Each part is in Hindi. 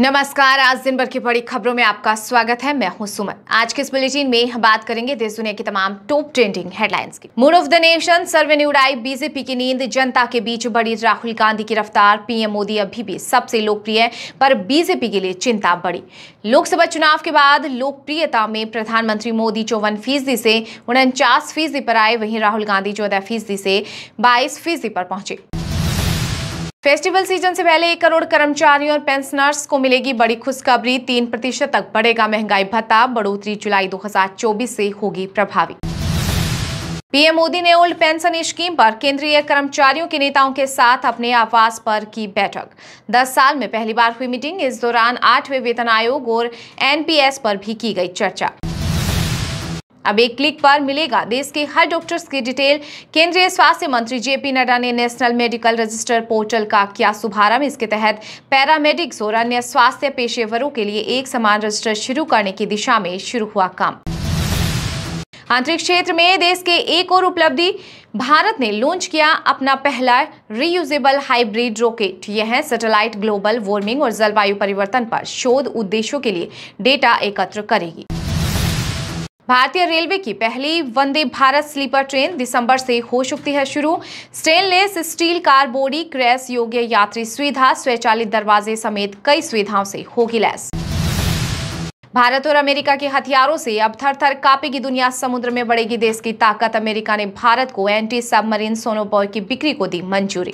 नमस्कार। आज दिन भर की बड़ी खबरों में आपका स्वागत है। मैं हूं सुमन। आज के इस बुलेटिन में हम बात करेंगे देश दुनिया की तमाम टॉप ट्रेंडिंग हेडलाइंस की। मूड ऑफ द नेशन सर्वे ने उड़ाई बीजेपी की नींद, जनता के बीच बढ़ी राहुल गांधी की रफ्तार। पीएम मोदी अभी भी सबसे लोकप्रिय है, पर बीजेपी के लिए चिंता बढ़ी। लोकसभा चुनाव के बाद लोकप्रियता में प्रधानमंत्री मोदी 54% से 49% पर आए, वहीं राहुल गांधी 14% से 22% पर पहुंचे। फेस्टिवल सीजन से पहले 1 करोड़ कर्मचारियों और पेंशनर्स को मिलेगी बड़ी खुशखबरी। 3% तक बढ़ेगा महंगाई भत्ता। बढ़ोतरी जुलाई 2024 से होगी प्रभावी। पीएम मोदी ने ओल्ड पेंशन स्कीम पर केंद्रीय कर्मचारियों के नेताओं के साथ अपने आवास पर की बैठक। 10 साल में पहली बार हुई मीटिंग। इस दौरान 8वें वेतन आयोग और एनपीएस पर भी की गई चर्चा। अब एक क्लिक पर मिलेगा देश के हर डॉक्टर्स की डिटेल। केंद्रीय स्वास्थ्य मंत्री जेपी नड्डा ने नेशनल मेडिकल रजिस्टर पोर्टल का किया शुभारंभ। इसके तहत पैरामेडिक्स और अन्य स्वास्थ्य पेशेवरों के लिए एक समान रजिस्टर शुरू करने की दिशा में शुरू हुआ काम। अंतरिक्ष क्षेत्र में देश के एक और उपलब्धि, भारत ने लॉन्च किया अपना पहला रीयूजेबल हाइब्रिड रॉकेट। यह सैटेलाइट ग्लोबल वार्मिंग और जलवायु परिवर्तन पर शोध उद्देश्यों के लिए डेटा एकत्र करेगी। भारतीय रेलवे की पहली वंदे भारत स्लीपर ट्रेन दिसंबर से हो सकती है शुरू। Stainless steel car body, crash योग्य यात्री सुविधा, स्वचालित दरवाजे समेत कई सुविधाओं से होगी लैस। भारत और अमेरिका के हथियारों से अब थर-थर कांपेगी दुनिया। समुद्र में बढ़ेगी देश की ताकत। अमेरिका ने भारत को एंटी सबमरीन सोनोबॉय की बिक्री को दी मंजूरी।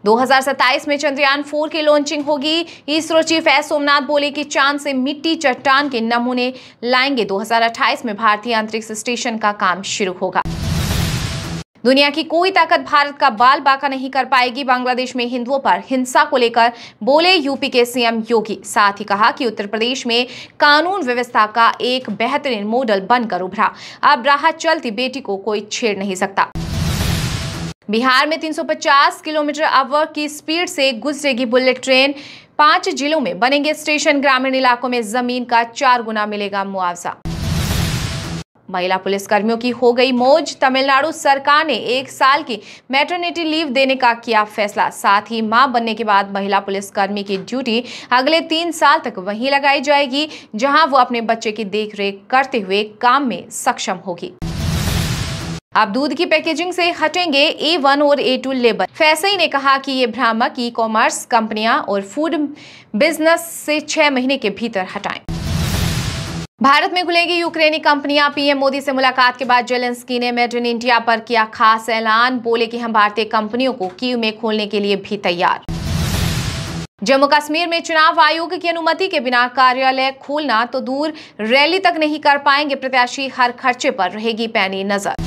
2027 में चंद्रयान 4 की लॉन्चिंग होगी। इसरो चीफ एस सोमनाथ बोले कि चांद से मिट्टी चट्टान के नमूने लाएंगे। 2028 में भारतीय अंतरिक्ष स्टेशन का काम शुरू होगा। दुनिया की कोई ताकत भारत का बाल बांका नहीं कर पाएगी। बांग्लादेश में हिंदुओं पर हिंसा को लेकर बोले यूपी के सीएम योगी। साथ ही कहा कि उत्तर प्रदेश में कानून व्यवस्था का एक बेहतरीन मॉडल बनकर उभरा। अब राह चलती बेटी को कोई छेड़ नहीं सकता। बिहार में 350 किलोमीटर/आवर की स्पीड से गुजरेगी बुलेट ट्रेन। 5 जिलों में बनेंगे स्टेशन। ग्रामीण इलाकों में जमीन का 4 गुना मिलेगा मुआवजा। महिला पुलिसकर्मियों की हो गई मौज। तमिलनाडु सरकार ने 1 साल की मैटरनिटी लीव देने का किया फैसला। साथ ही मां बनने के बाद महिला पुलिसकर्मी की ड्यूटी अगले 3 साल तक वहीं लगाई जाएगी, जहां वो अपने बच्चे की देखरेख करते हुए काम में सक्षम होगी। अब दूध की पैकेजिंग से हटेंगे A1 और A2 लेबल। फैसई ने कहा कि ये भ्रामक ई कॉमर्स कंपनियां और फूड बिजनेस से 6 महीने के भीतर हटाएं। भारत में खुलेगी यूक्रेनी कंपनियां। पीएम मोदी से मुलाकात के बाद जेलेंस्की ने मेड इन इंडिया पर किया खास ऐलान। बोले कि हम भारतीय कंपनियों को कीव में खोलने के लिए भी तैयार। जम्मू कश्मीर में चुनाव आयोग की अनुमति के बिना कार्यालय खोलना तो दूर, रैली तक नहीं कर पाएंगे प्रत्याशी। हर खर्चे पर रहेगी पैनी नजर।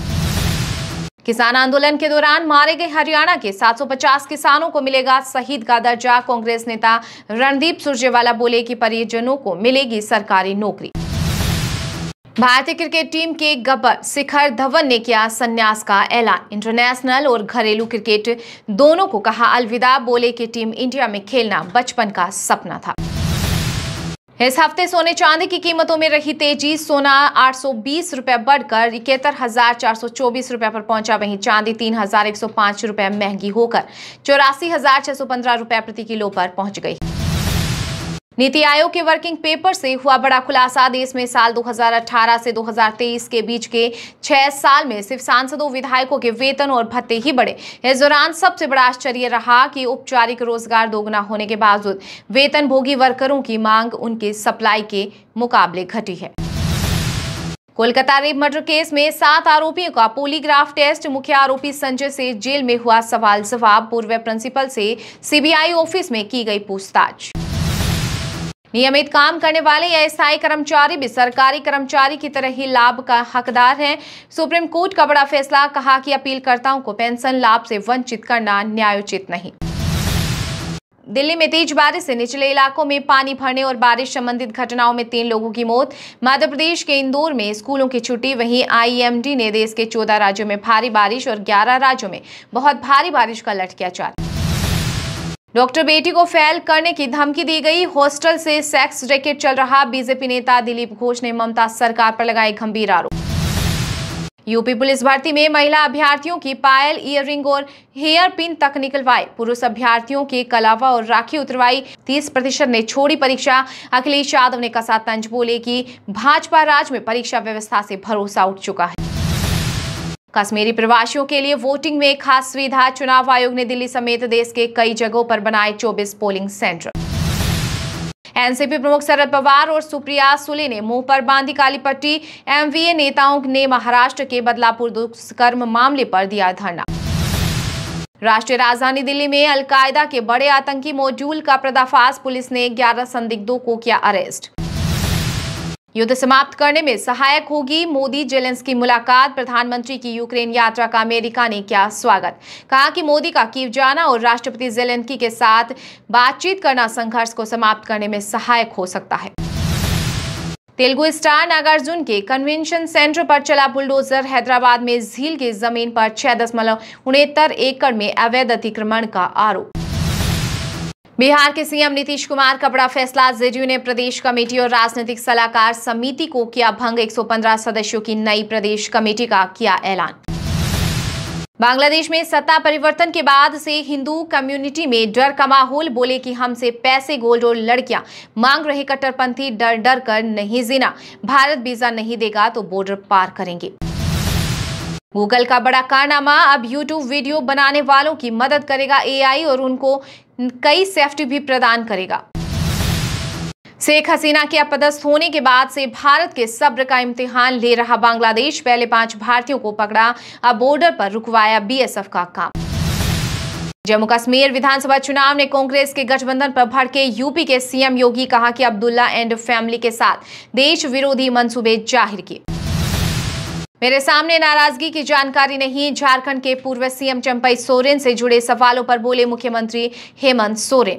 किसान आंदोलन के दौरान मारे गए हरियाणा के 750 किसानों को मिलेगा शहीद का दर्जा। कांग्रेस नेता रणदीप सुरजेवाला बोले कि परिजनों को मिलेगी सरकारी नौकरी। भारतीय क्रिकेट टीम के गब्बर शिखर धवन ने किया संन्यास का ऐलान। इंटरनेशनल और घरेलू क्रिकेट दोनों को कहा अलविदा। बोले कि टीम इंडिया में खेलना बचपन का सपना था। इस हफ्ते सोने चांदी की कीमतों में रही तेजी। सोना 820 रुपए बढ़कर 71,424 रुपए पर पहुंचा। वहीं चांदी 3,105 रुपए महंगी होकर 84,615 रुपए प्रति किलो पर पहुंच गई। नीति आयोग के वर्किंग पेपर से हुआ बड़ा खुलासा। देश में साल 2018 से 2023 के बीच के 6 साल में सिर्फ सांसदों विधायकों के वेतन और भत्ते ही बढ़े। इस दौरान सबसे बड़ा आश्चर्य रहा कि औपचारिक रोजगार दोगुना होने के बावजूद वेतनभोगी वर्करों की मांग उनके सप्लाई के मुकाबले घटी है। कोलकाता रेप मर्डर केस में 7 आरोपियों का पॉलीग्राफ टेस्ट। मुख्य आरोपी संजय से जेल में हुआ सवाल जवाब। पूर्व प्रिंसिपल से सीबीआई ऑफिस में की गई पूछताछ। नियमित काम करने वाले या स्थायी कर्मचारी भी सरकारी कर्मचारी की तरह ही लाभ का हकदार हैं। सुप्रीम कोर्ट का बड़ा फैसला। कहा कि अपीलकर्ताओं को पेंशन लाभ से वंचित करना न्यायोचित नहीं। दिल्ली में तेज बारिश से निचले इलाकों में पानी भरने और बारिश संबंधित घटनाओं में 3 लोगों की मौत। मध्य प्रदेश के इंदौर में स्कूलों की छुट्टी। वहीं आईएमडी ने देश के 14 राज्यों में भारी बारिश और 11 राज्यों में बहुत भारी बारिश का अलर्ट किया जारी। डॉक्टर बेटी को फेल करने की धमकी दी गई। हॉस्टल से सेक्स रैकेट चल रहा। बीजेपी नेता दिलीप घोष ने ममता सरकार पर लगाए गंभीर आरोप। यूपी पुलिस भर्ती में महिला अभ्यर्थियों की पायल, ईयररिंग और हेयर पिन तक निकलवाई। पुरुष अभ्यर्थियों के कलावा और राखी उतरवाई। 30% ने छोड़ी परीक्षा। अखिलेश यादव ने कसा तंज, बोले कि भाजपा राज में परीक्षा व्यवस्था से भरोसा उठ चुका है। कश्मीरी प्रवासियों के लिए वोटिंग में खास सुविधा। चुनाव आयोग ने दिल्ली समेत देश के कई जगहों पर बनाए 24 पोलिंग सेंटर। एनसीपी प्रमुख शरद पवार और सुप्रिया सुले ने मुंह पर बांधी काली पट्टी। एमवीए नेताओं ने महाराष्ट्र के बदलापुर दुष्कर्म मामले पर दिया धरना। राष्ट्रीय राजधानी दिल्ली में अलकायदा के बड़े आतंकी मॉड्यूल का पर्दाफाश। पुलिस ने 11 संदिग्धों को किया अरेस्ट। युद्ध समाप्त करने में सहायक होगी मोदी जेलेंस्की मुलाकात। प्रधानमंत्री की यूक्रेन यात्रा का अमेरिका ने किया स्वागत। कहा कि मोदी का कीव जाना और राष्ट्रपति जेलेंस्की के साथ बातचीत करना संघर्ष को समाप्त करने में सहायक हो सकता है। तेलुगु स्टार नागार्जुन के कन्वेंशन सेंटर पर चला बुलडोजर। हैदराबाद में झील की जमीन पर 6.69 एकड़ में अवैध अतिक्रमण का आरोप। बिहार के सीएम नीतीश कुमार का बड़ा फैसला। जेडीयू ने प्रदेश कमेटी और राजनीतिक सलाहकार समिति को किया भंग। 115 सदस्यों की नई प्रदेश कमेटी का किया ऐलान। बांग्लादेश में सत्ता परिवर्तन के बाद से हिंदू कम्युनिटी में डर का माहौल। बोले कि हमसे पैसे, गोल्ड और लड़कियां मांग रहे कट्टरपंथी डर डर कर नहीं जीना। भारत वीजा नहीं देगा तो बॉर्डर पार करेंगे। गूगल का बड़ा कारनामा। अब यूट्यूब वीडियो बनाने वालों की मदद करेगा एआई और उनको कई सेफ्टी भी प्रदान करेगा। शेख हसीना के अपदस्थ होने के बाद से भारत के सब्र का इम्तिहान ले रहा बांग्लादेश। पहले 5 भारतीयों को पकड़ा, अब बॉर्डर पर रुकवाया बीएसएफ का काम। जम्मू कश्मीर विधानसभा चुनाव ने कांग्रेस के गठबंधन पर भड़के यूपी के सीएम योगी। कहा कि अब्दुल्ला एंड फैमिली के साथ देश विरोधी मंसूबे जाहिर किए। मेरे सामने नाराजगी की जानकारी नहीं। झारखंड के पूर्व सीएम चंपई सोरेन से जुड़े सवालों पर बोले मुख्यमंत्री हेमंत सोरेन।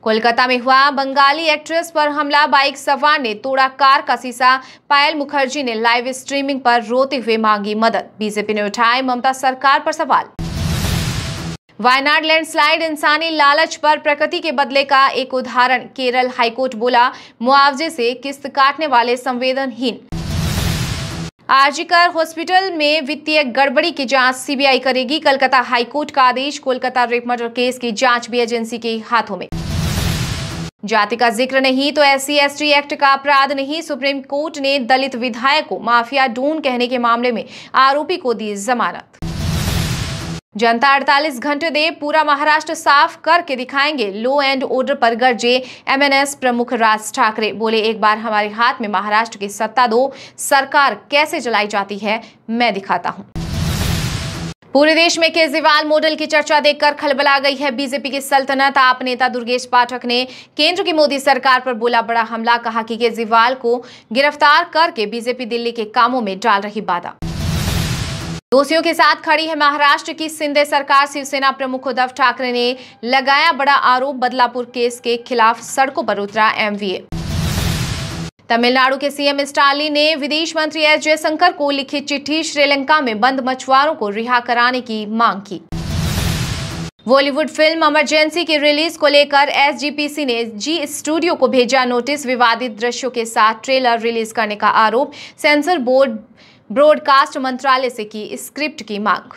कोलकाता में हुआ बंगाली एक्ट्रेस पर हमला। बाइक सवार ने तोड़ा कार का शीशा। पायल मुखर्जी ने लाइव स्ट्रीमिंग पर रोते हुए मांगी मदद। बीजेपी ने उठाए ममता सरकार पर सवाल। वायनाड लैंडस्लाइड इंसानी लालच पर प्रकृति के बदले का एक उदाहरण। केरल हाईकोर्ट बोला मुआवजे से किस्त काटने वाले संवेदनहीन। आरजीकर हॉस्पिटल में वित्तीय गड़बड़ी की जांच सीबीआई करेगी। कलकत्ता हाईकोर्ट का आदेश। कोलकाता रेप मर्डर केस की जांच भी एजेंसी के हाथों में। जाति का जिक्र नहीं तो SC/ST एक्ट का अपराध नहीं। सुप्रीम कोर्ट ने दलित विधायक को माफिया डॉन कहने के मामले में आरोपी को दी जमानत। जनता 48 घंटे दे, पूरा महाराष्ट्र साफ करके दिखाएंगे। लॉ एंड ऑर्डर पर गरजे MNS प्रमुख राज ठाकरे। बोले एक बार हमारे हाथ में महाराष्ट्र की सत्ता दो, सरकार कैसे चलाई जाती है मैं दिखाता हूं। पूरे देश में केजरीवाल मॉडल की चर्चा देखकर खलबला गई है बीजेपी की सल्तनत। आप नेता दुर्गेश पाठक ने केंद्र की मोदी सरकार पर बोला बड़ा हमला। कहा कि केजरीवाल को गिरफ्तार करके बीजेपी दिल्ली के कामों में डाल रही बाधा। दोषियों के साथ खड़ी है महाराष्ट्र की शिंदे सरकार। शिवसेना प्रमुख उद्धव ठाकरे ने लगाया बड़ा आरोप। बदलापुर केस के खिलाफ सड़कों पर उतरा MVA। तमिलनाडु के सीएम स्टालिन ने विदेश मंत्री एस जयशंकर को लिखी चिट्ठी। श्रीलंका में बंद मछुआरों को रिहा कराने की मांग की। बॉलीवुड फिल्म इमरजेंसी की रिलीज को लेकर SGPC ने जी स्टूडियो को भेजा नोटिस। विवादित दृश्यों के साथ ट्रेलर रिलीज करने का आरोप। सेंसर बोर्ड ब्रॉडकास्ट मंत्रालय से की स्क्रिप्ट की मांग।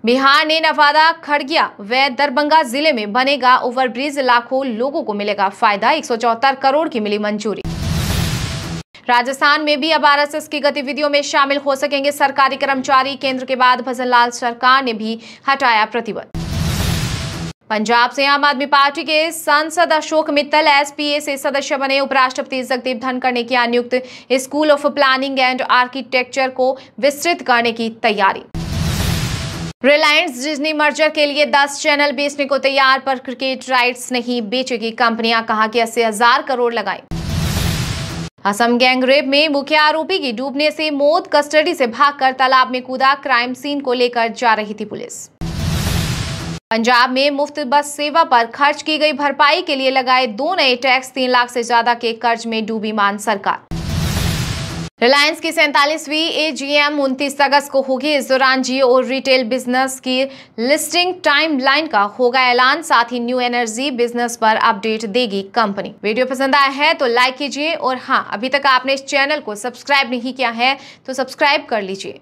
बिहार ने नवादा, खगड़िया व दरभंगा जिले में बनेगा ओवरब्रिज। लाखों लोगों को मिलेगा फायदा। 174 करोड़ की मिली मंजूरी। राजस्थान में भी अब RSS की गतिविधियों में शामिल हो सकेंगे सरकारी कर्मचारी। केंद्र के बाद भजनलाल सरकार ने भी हटाया प्रतिबंध। पंजाब से आम आदमी पार्टी के सांसद अशोक मित्तल SPA से सदस्य बने। उपराष्ट्रपति जगदीप धनखड़ ने किया नियुक्त। School of planning and architecture को विस्तृत करने की तैयारी। रिलायंस डिज्नी मर्जर के लिए 10 चैनल बेचने को तैयार, पर क्रिकेट राइट्स नहीं बेचेगी कंपनियां। कहा कि 80,000 करोड़ लगाए। असम गैंगरेप में मुख्य आरोपी की डूबने से मौत। कस्टडी से भागकर तालाब में कूदा। क्राइम सीन को लेकर जा रही थी पुलिस। पंजाब में मुफ्त बस सेवा पर खर्च की गई भरपाई के लिए लगाए 2 नए टैक्स। 3 लाख से ज्यादा के कर्ज में डूबी मान सरकार। रिलायंस की 47वीं AGM 29 अगस्त को होगी। इस दौरान जियो और रिटेल बिजनेस की लिस्टिंग टाइमलाइन का होगा ऐलान। साथ ही न्यू एनर्जी बिजनेस पर अपडेट देगी कंपनी। वीडियो पसंद आया है तो लाइक कीजिए और हाँ, अभी तक आपने इस चैनल को सब्सक्राइब नहीं किया है तो सब्सक्राइब कर लीजिए।